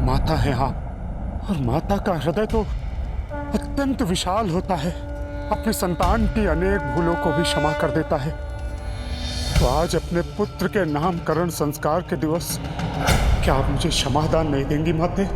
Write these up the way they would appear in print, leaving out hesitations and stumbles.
माता है आप, और माता का हृदय तो अत्यंत विशाल होता है, अपनी संतान की अनेक भूलों को भी क्षमा कर देता है। तो आज अपने पुत्र के नामकरण संस्कार के दिवस क्या आप मुझे क्षमादान नहीं देंगी माते?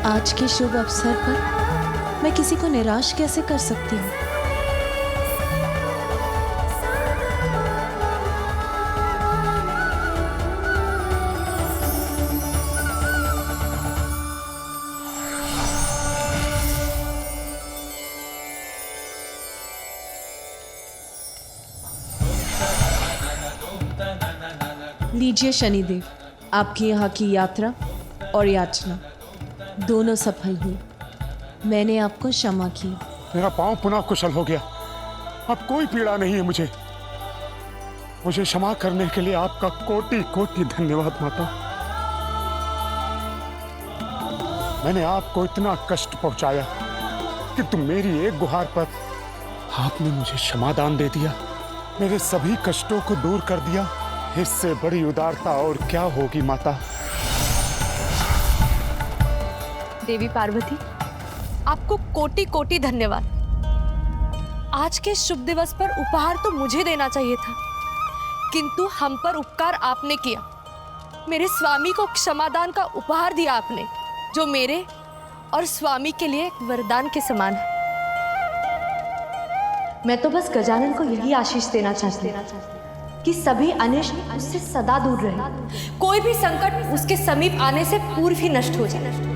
आज के शुभ अवसर पर मैं किसी को निराश कैसे कर सकती हूँ? लीजिए शनिदेव, आपकी यहाँ की यात्रा और याचना दोनों सफल हुई। मैंने आपको क्षमा की। मेरा पांव पुनः कुशल हो गया, अब कोई पीड़ा नहीं है मुझे। मुझे क्षमा करने के लिए आपका कोटि कोटि धन्यवाद माता। मैंने आपको इतना कष्ट पहुंचाया कि तुम मेरी एक गुहार पर आपने मुझे क्षमादान दे दिया, मेरे सभी कष्टों को दूर कर दिया। इससे बड़ी उदारता और क्या होगी माता। देवी पार्वती, आपको कोटि कोटि धन्यवाद। आज के शुभ दिवस पर उपहार तो मुझे देना चाहिए था, किंतु हम पर उपकार आपने किया। मेरे स्वामी को क्षमादान का उपहार दिया आपने, जो मेरे और स्वामी के लिए एक वरदान के समान है। मैं तो बस गजानन को यही आशीष देना चाहती हूँ कि सभी अनिष्ट उससे सदा दूर रहे, कोई भी संकट उसके समीप आने से पूर्व ही नष्ट हो जाए।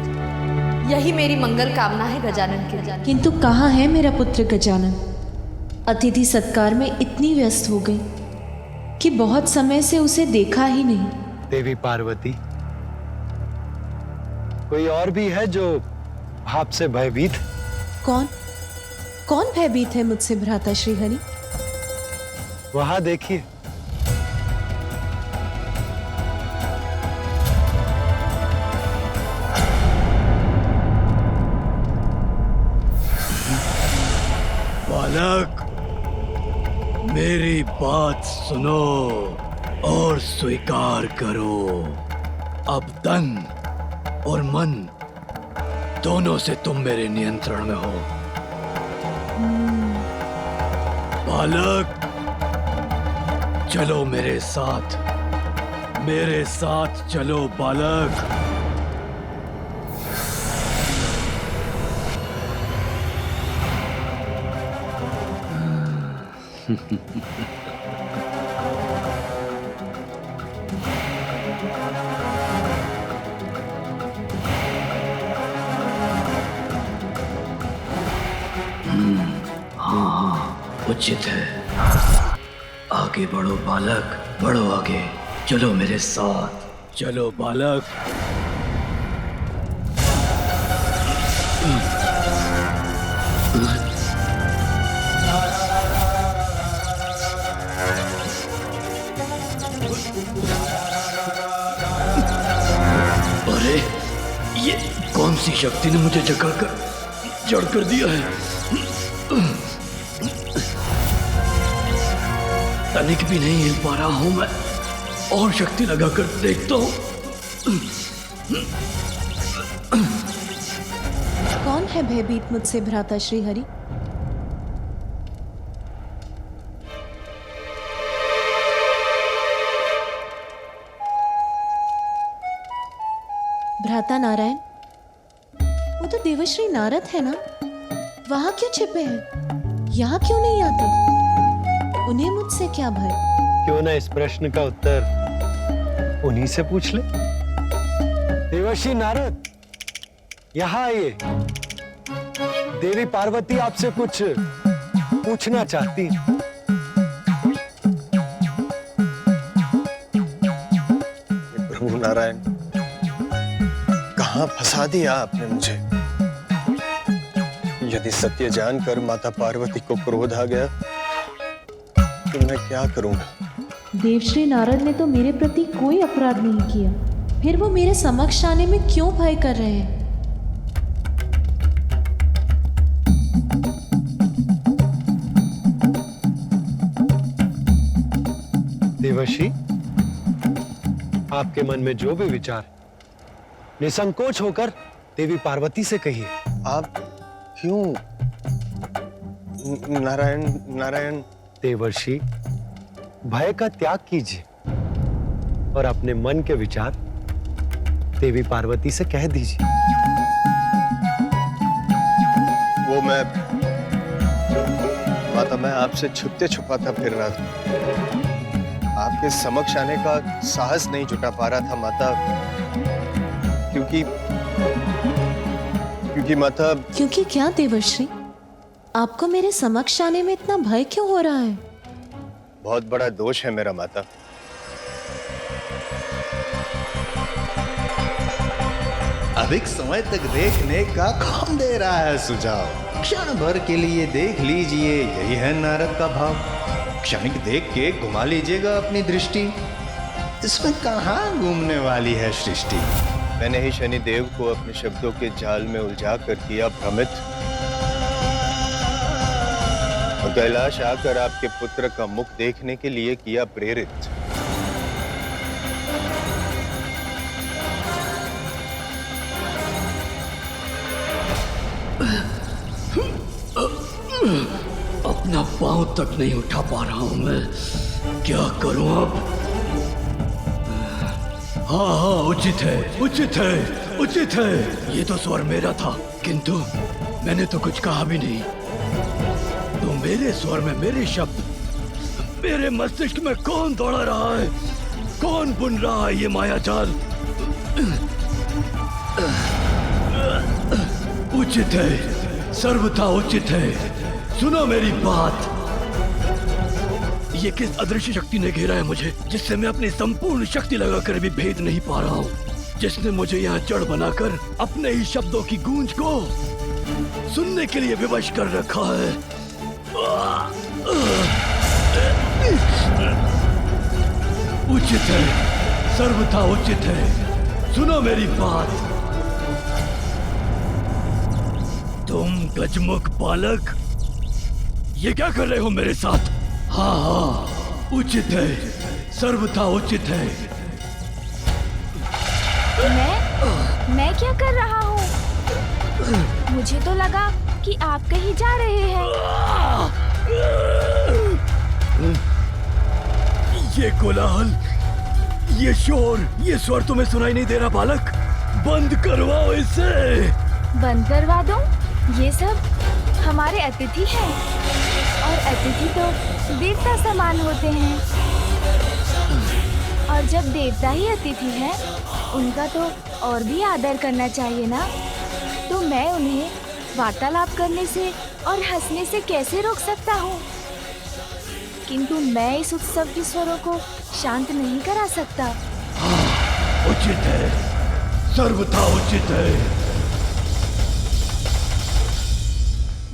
यही मेरी मंगल कामना है गजानन के। किंतु कहाँ है मेरा पुत्र गजानन? अतिथि सत्कार में इतनी व्यस्त हो गई कि बहुत समय से उसे देखा ही नहीं। देवी पार्वती, कोई और भी है जो आपसे भयभीत? कौन कौन भयभीत है मुझसे भ्राता श्रीहरि? वहां देखिए। बालक, मेरी बात सुनो और स्वीकार करो। अब तन और मन दोनों से तुम मेरे नियंत्रण में हो। बालक, चलो मेरे साथ चलो बालक। उचित है। आगे बढ़ो बालक, बढ़ो आगे। चलो मेरे साथ, चलो बालक। अरे, ये कौन सी शक्ति ने मुझे जड़ कर दिया है? तनिक भी नहीं हिल पा रहा हूं मैं। और शक्ति लगाकर देखता हूं। कौन है भयभीत मुझसे भ्राता श्रीहरि? भ्राता नारायण, वो तो देवश्री नारद है ना? वहां क्यों छिपे हैं? यहाँ क्यों नहीं आते? उन्हें मुझसे क्या भय? क्यों ना इस प्रश्न का उत्तर उन्हीं से पूछ ले। देवर्षि नारद, यहाँ आइए। देवी पार्वती आपसे कुछ पूछना चाहती है। प्रभु नारायण, कहां फंसा दिया आपने मुझे? यदि सत्य जानकर माता पार्वती को क्रोध आ गया तो मैं क्या करूंगा? देवश्री नारद ने तो मेरे प्रति कोई अपराध नहीं किया, फिर वो मेरे समक्ष आने में क्यों भय कर रहे हैं? देवर्षि, आपके मन में जो भी विचार निसंकोच होकर देवी पार्वती से कहिए। आप क्यों? नारायण नारायण। देवर्षि, भय का त्याग कीजिए और अपने मन के विचार देवी पार्वती से कह दीजिए। वो माता, मैं आपसे छुपते छुपाता फिर रहा था। आपके समक्ष आने का साहस नहीं जुटा पा रहा था माता, क्योंकि माता। क्योंकि क्या देवर्षि? आपको मेरे समक्ष आने में इतना भय क्यों हो रहा है? बहुत बड़ा दोष है मेरा माता। अधिक समय तक देखने का कौन दे रहा है सुझाव? क्षण भर के लिए देख लीजिए, यही है नारद का भाव। क्षणिक देख के घुमा लीजिएगा अपनी दृष्टि, इसमें कहाँ घूमने वाली है सृष्टि। मैंने ही शनिदेव को अपने शब्दों के जाल में उलझा कर किया भ्रमित, और कैलाश आकर आपके पुत्र का मुख देखने के लिए किया प्रेरित। अपना पांव तक नहीं उठा पा रहा हूं मैं, क्या करूं अब? हाँ, उचित है, उचित है, उचित है। ये तो स्वर मेरा था, किंतु मैंने तो कुछ कहा भी नहीं। तो मेरे स्वर में मेरे शब्द, मेरे मस्तिष्क में कौन दौड़ा रहा है? कौन बुन रहा है ये माया जाल? उचित है, सर्वथा उचित है। सुनो मेरी बात। ये किस अदृश्य शक्ति ने घेरा है मुझे, जिससे मैं अपनी संपूर्ण शक्ति लगाकर भी भेद नहीं पा रहा हूँ? जिसने मुझे यहाँ जड़ बनाकर अपने ही शब्दों की गूंज को सुनने के लिए विवश कर रखा है। उचित है, सर्वथा उचित है। सुनो मेरी बात। तुम गजमुख बालक, ये क्या कर रहे हो मेरे साथ? हाँ हाँ, उचित है, सर्वथा उचित है। मैं क्या कर रहा हूँ? मुझे तो लगा कि आप कहीं जा रहे हैं। ये कोलाहल, ये शोर, ये स्वर तुम्हें सुनाई नहीं दे रहा बालक? बंद करवाओ इसे। बंद करवा दूं? ये सब हमारे अतिथि हैं, और अतिथि तो देवता समान होते हैं, और जब देवता ही अतिथि है, उनका तो और भी आदर करना चाहिए ना। तो मैं उन्हें वार्तालाप करने से और हंसने से कैसे रोक सकता हूँ? किंतु मैं इस उत्सव के स्वरों को शांत नहीं करा सकता। उचित है, सर्वथा उचित है।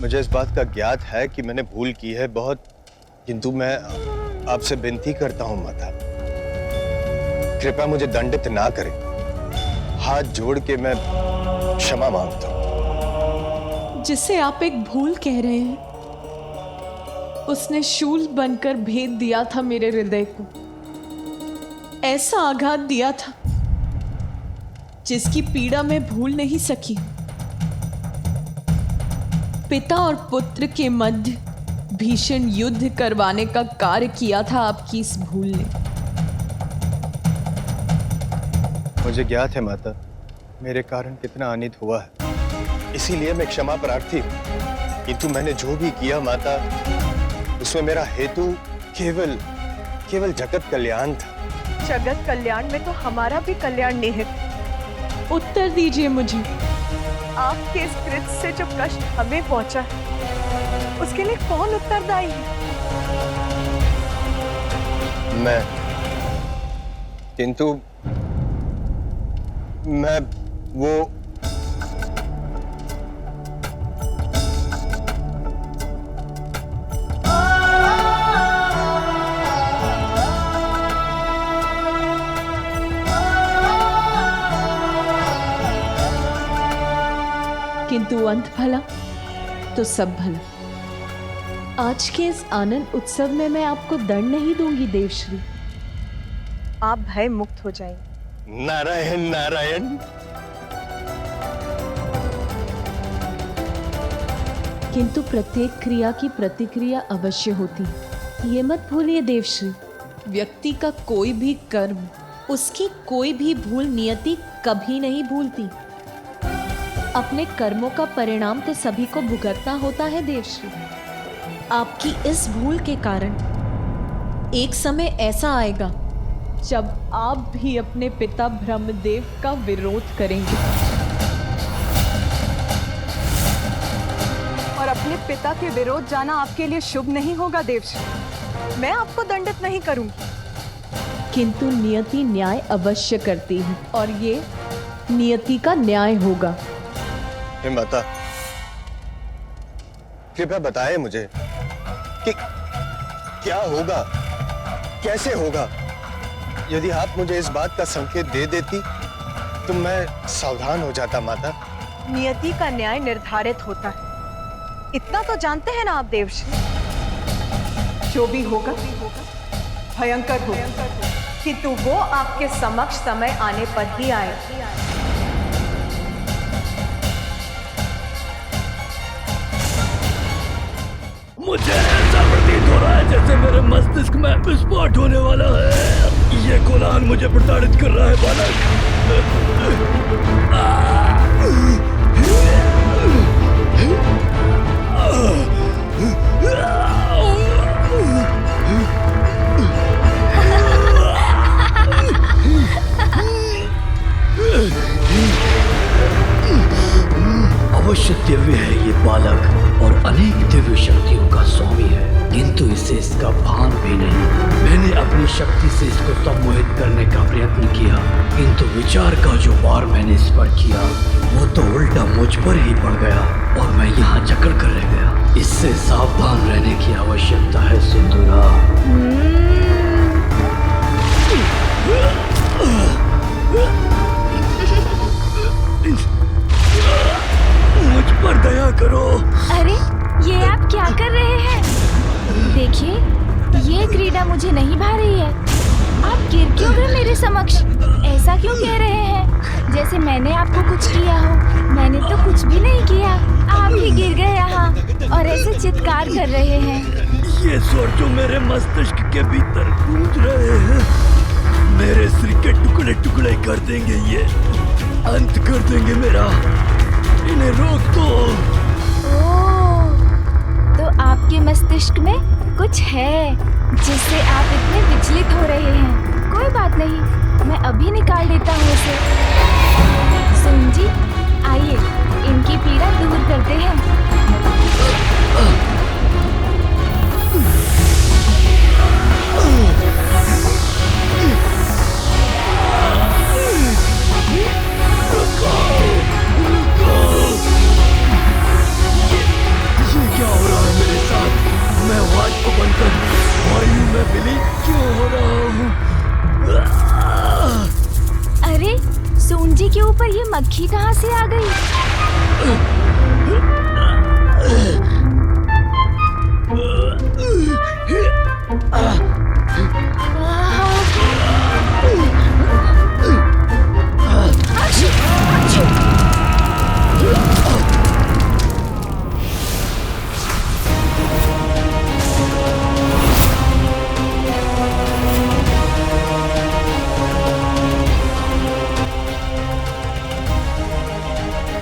मुझे इस बात का ज्ञात है कि मैंने भूल की है बहुत, किंतु मैं आपसे विनती करता हूं माता, कृपया मुझे दंडित ना करें। हाथ जोड़ के मैं क्षमा मांगता हूं। जिसे आप एक भूल कह रहे हैं, उसने शूल बनकर भेद दिया था मेरे हृदय को। ऐसा आघात दिया था जिसकी पीड़ा मैं भूल नहीं सकी। पिता और पुत्र के मध्य भीषण युद्ध करवाने का कार्य किया था आपकी इस भूल ने। मुझे ज्ञात है माता, मेरे कारण कितना अनित हुआ है, इसीलिए मैं क्षमा प्रार्थी हूं। किंतु मैंने जो भी किया माता, उसमें मेरा हेतु केवल केवल जगत कल्याण था। जगत कल्याण में तो हमारा भी कल्याण निहित है। उत्तर दीजिए मुझे। आपके इस कृत्य से जो कष्ट हमें पहुंचा है, उसके लिए कौन उत्तरदायी है? मैं। किंतु मैं वो किंतु अंत भला तो सब भला। आज के इस आनंद उत्सव में मैं आपको दंड नहीं दूंगी देवश्री। आप भय मुक्त हो जाएंगे। नारायण नारायण। किंतु प्रत्येक क्रिया की प्रतिक्रिया अवश्य होती है, ये मत भूलिए देवश्री। व्यक्ति का कोई भी कर्म, उसकी कोई भी भूल नियति कभी नहीं भूलती। अपने कर्मों का परिणाम तो सभी को भुगतना होता है देवश्री। आपकी इस भूल के कारण एक समय ऐसा आएगा जब आप भी अपने पिता ब्रह्मदेव का विरोध करेंगे और अपने पिता के विरोध जाना आपके लिए शुभ नहीं होगा देवश्री। मैं आपको दंडित नहीं करूंगी। किंतु नियति न्याय अवश्य करती है और ये नियति का न्याय होगा। हे माता, कृपया बताएं मुझे कि क्या होगा, कैसे होगा। यदि आप मुझे इस बात का संकेत दे देती तो मैं सावधान हो जाता माता। नियति का न्याय निर्धारित होता है, इतना तो जानते हैं ना आप देवश्री। जो भी होगा भयंकर होगा, किंतु वो आपके समक्ष समय आने पर ही आए। मुझे ऐसा प्रतीत हो रहा है जैसे मेरे मस्तिष्क में विस्फोट होने वाला है। ये कोलाहल मुझे प्रताड़ित कर रहा है बालक। अवश्य दिव्य है ये बालक और अनेक दिव्य शक्तियों का स्वामी है, किंतु इसे इसका भान भी नहीं। मैंने अपनी शक्ति से इसको सम्मोहित करने का प्रयत्न किया, किंतु विचार का जो वार मैंने इस पर किया वो तो उल्टा मुझ पर ही पड़ गया और मैं यहाँ जकड़ कर रह गया। इससे सावधान रहने की आवश्यकता है सिंधुरा। मुझ पर दया करो। अरे ये आप क्या कर रहे हैं? देखिए, ये क्रीड़ा मुझे नहीं भा रही है। आप गिर क्यों गए मेरे समक्ष? ऐसा क्यों कह रहे हैं जैसे मैंने आपको कुछ किया हो? मैंने तो कुछ भी नहीं किया, आप ही गिर गए यहाँ और ऐसे चित्कार कर रहे हैं। ये स्वर जो मेरे मस्तिष्क के भीतर गूंज रहे हैं मेरे सिर के टुकड़े टुकड़े कर देंगे, ये अंत कर देंगे मेरा। इन्हें रोक दो। ओह, तो आपके मस्तिष्क में कुछ है जिससे आप इतने विचलित हो रहे हैं। कोई बात नहीं, मैं अभी निकाल देता हूँ उसे। सुन जी, आइए इनकी पीड़ा दूर करते हैं। ये क्या हो रहा है मेरे साथ? मैं वाट को बनकर वायु में विलीन क्यों हो रहा हूँ? अरे सोन जी के ऊपर ये मक्खी कहाँ से आ गई?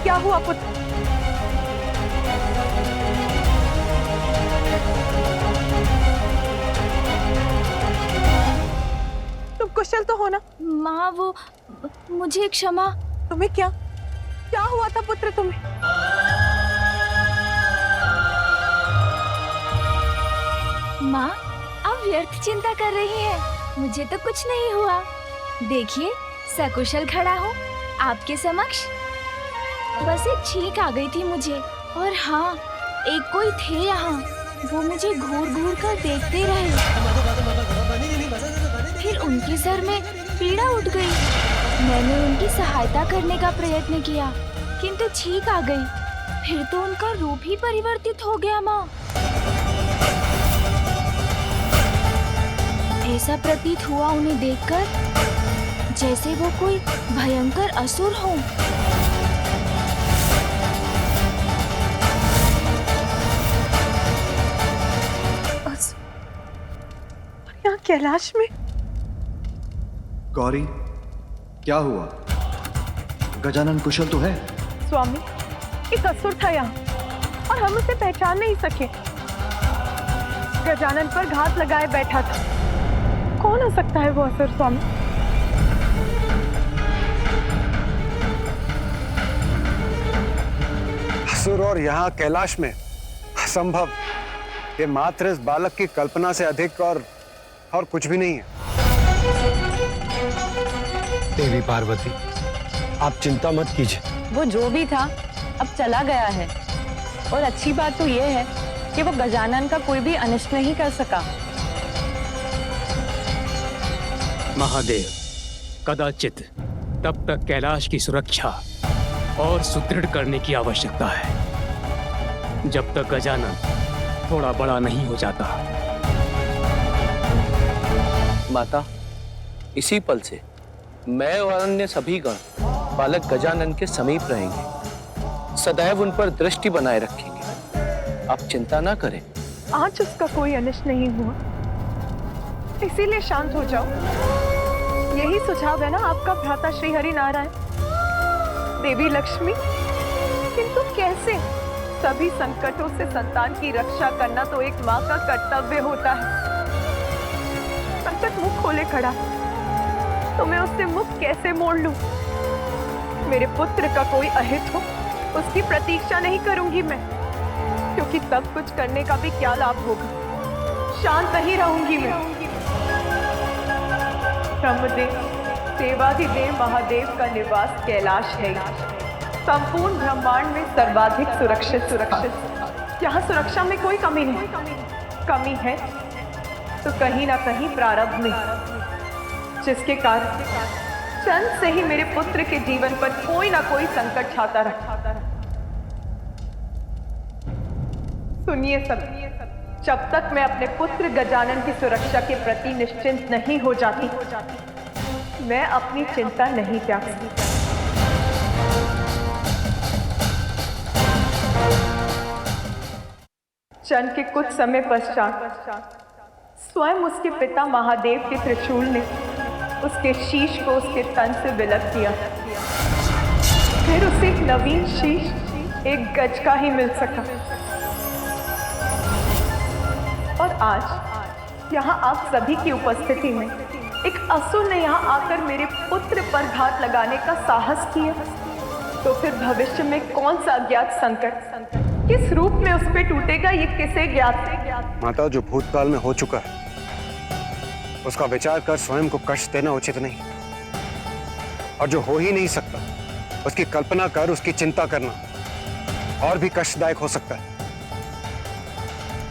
क्या हुआ पुत्र? कुशल तो हो ना? माँ वो मुझे क्षमा। तुम्हें क्या क्या हुआ था पुत्र तुम्हें? माँ आप व्यर्थ चिंता कर रही हैं। मुझे तो कुछ नहीं हुआ। देखिए सकुशल खड़ा हूँ आपके समक्ष। बस एक छींक आ गई थी मुझे। और हाँ, एक कोई थे यहाँ, वो मुझे घूर घूर कर देखते रहे। फिर उनके सर में पीड़ा उठ गई। मैंने उनकी सहायता करने का प्रयत्न किया, किंतु छींक आ गई। फिर तो उनका रूप ही परिवर्तित हो गया माँ। ऐसा प्रतीत हुआ उन्हें देखकर जैसे वो कोई भयंकर असुर हो। यहाँ कैलाश में? गौरी, क्या हुआ? गजानन कुशल तो है? स्वामी, एक असुर था यहाँ और हम उसे पहचान नहीं सके। गजानन पर घात लगाए बैठा था। कौन हो सकता है वो असुर स्वामी? असुर और यहाँ कैलाश में? असंभव। ये मात्र इस बालक की कल्पना से अधिक और कुछ भी नहीं है। देवी पार्वती, आप चिंता मत कीजिए। वो जो भी था अब चला गया है। और अच्छी बात तो ये है कि वो गजानन का कोई भी अनिष्ट नहीं कर सका। महादेव, कदाचित तब तक कैलाश की सुरक्षा और सुदृढ़ करने की आवश्यकता है जब तक गजानन थोड़ा बड़ा नहीं हो जाता। माता, इसी पल से मैं और अन्य सभी गण बालक गजानन के समीप रहेंगे, सदैव उन पर दृष्टि बनाए रखेंगे। आप चिंता ना करें। आज उसका कोई अनिष्ट नहीं हुआ, इसीलिए शांत हो जाओ। यही सुझाव है ना आपका भ्राता श्री हरि नारायण, देवी लक्ष्मी? किंतु कैसे? सभी संकटों से संतान की रक्षा करना तो एक माँ का कर्तव्य होता है। संकट मुख खोले खड़ा, तो मैं उससे मुख कैसे मोड़ लूं? मेरे पुत्र का कोई अहित हो, उसकी प्रतीक्षा नहीं करूंगी मैं, क्योंकि तब कुछ करने का भी क्या लाभ होगा। शांत नहीं रहूंगी मैं। ब्रह्मदेव, देवाधिदेव महादेव का निवास कैलाश है। संपूर्ण ब्रह्मांड में सर्वाधिक सुरक्षित। यहाँ सुरक्षा में कोई कमी नहीं। कमी है तो कहीं ना कहीं प्रारब्ध में, जिसके कारण चंद से ही मेरे पुत्र के जीवन पर कोई ना कोई संकट छाता रहा। सुनिए सब, जब तक मैं अपने पुत्र गजानन की सुरक्षा के प्रति निश्चिंत नहीं हो जाती, मैं अपनी चिंता नहीं त्याग सकती। चंद के कुछ समय पश्चात स्वयं उसके पिता महादेव के त्रिशूल ने उसके शीश को उसके तन से विलग किया। फिर उसे एक नवीन शीश एक गज का ही मिल सका। और आज यहाँ आप सभी की उपस्थिति में एक असुर ने यहाँ आकर मेरे पुत्र पर घात लगाने का साहस किया, तो फिर भविष्य में कौन सा अज्ञात संकट किस रूप में उस पे टूटेगा, ये किसे ज्ञात है? माता, जो भूतकाल में हो चुका है उसका विचार कर स्वयं को कष्ट देना उचित नहीं, और जो हो ही नहीं सकता उसकी कल्पना कर उसकी चिंता करना और भी कष्टदायक हो सकता है।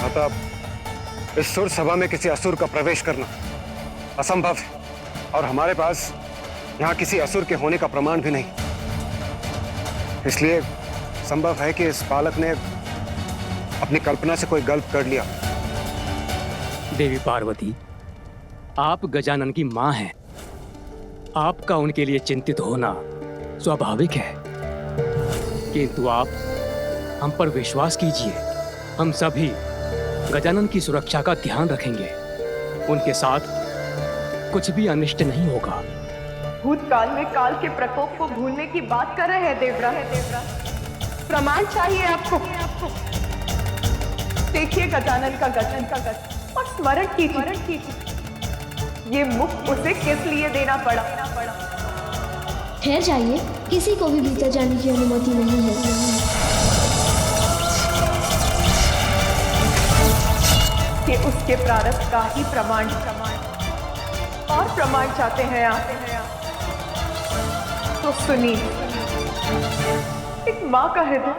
माता, इस सुर सभा में किसी असुर का प्रवेश करना असंभव है, और हमारे पास यहाँ किसी असुर के होने का प्रमाण भी नहीं। इसलिए संभव है कि इस बालक ने अपनी कल्पना से कोई गलत कर लिया। देवी पार्वती, आप गजानन की मां हैं। आपका उनके लिए चिंतित होना स्वाभाविक है, किंतु आप हम पर विश्वास कीजिए। हम सभी गजानन की सुरक्षा का ध्यान रखेंगे। उनके साथ कुछ भी अनिष्ट नहीं होगा। भूतकाल में काल के प्रकोप को भूलने की बात कर रहे हैं देवराज। प्रमाण चाहिए आपको। देखिए गजानन का गज और स्मरण कीजिए। ये मुख उसे किस लिए देना पड़ा? ठहर जाइए, किसी को भी भीतर जाने की अनुमति नहीं है। ये उसके प्रारब्ध का ही प्रमाण और प्रमाण चाहते हैं आप? तो सुनिए, एक माँ का हृदय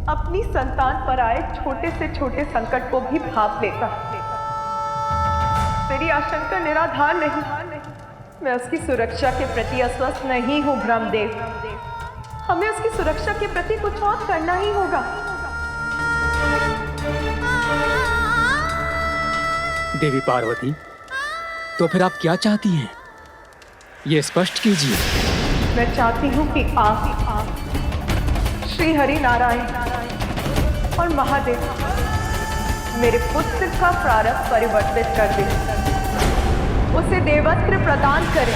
अपनी संतान पर आए छोटे से छोटे संकट को भी भाप लेता है। तेरी आशंका निराधार नहीं। मैं उसकी सुरक्षा के प्रति अस्वस्थ नहीं हूँ ब्रह्मदेव। हमें उसकी सुरक्षा के प्रति कुछ और करना ही होगा। देवी पार्वती, तो फिर आप क्या चाहती हैं? ये स्पष्ट कीजिए। मैं चाहती हूँ कि आप श्री हरि नारायण और महादेव मेरे पुत्र का प्रारब्ध परिवर्तित कर दें, उसे देवस्त्र प्रदान करें।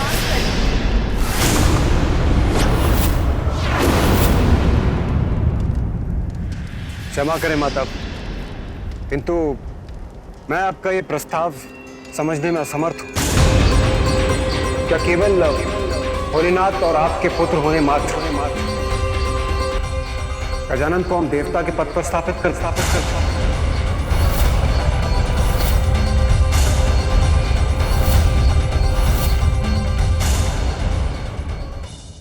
क्षमा करें माता, किंतु मैं आपका ये प्रस्ताव समझने में असमर्थ हूं। क्या केवल भोलेनाथ और आपके पुत्र होने मात्र गजानन को हम देवता के पद पर स्थापित कर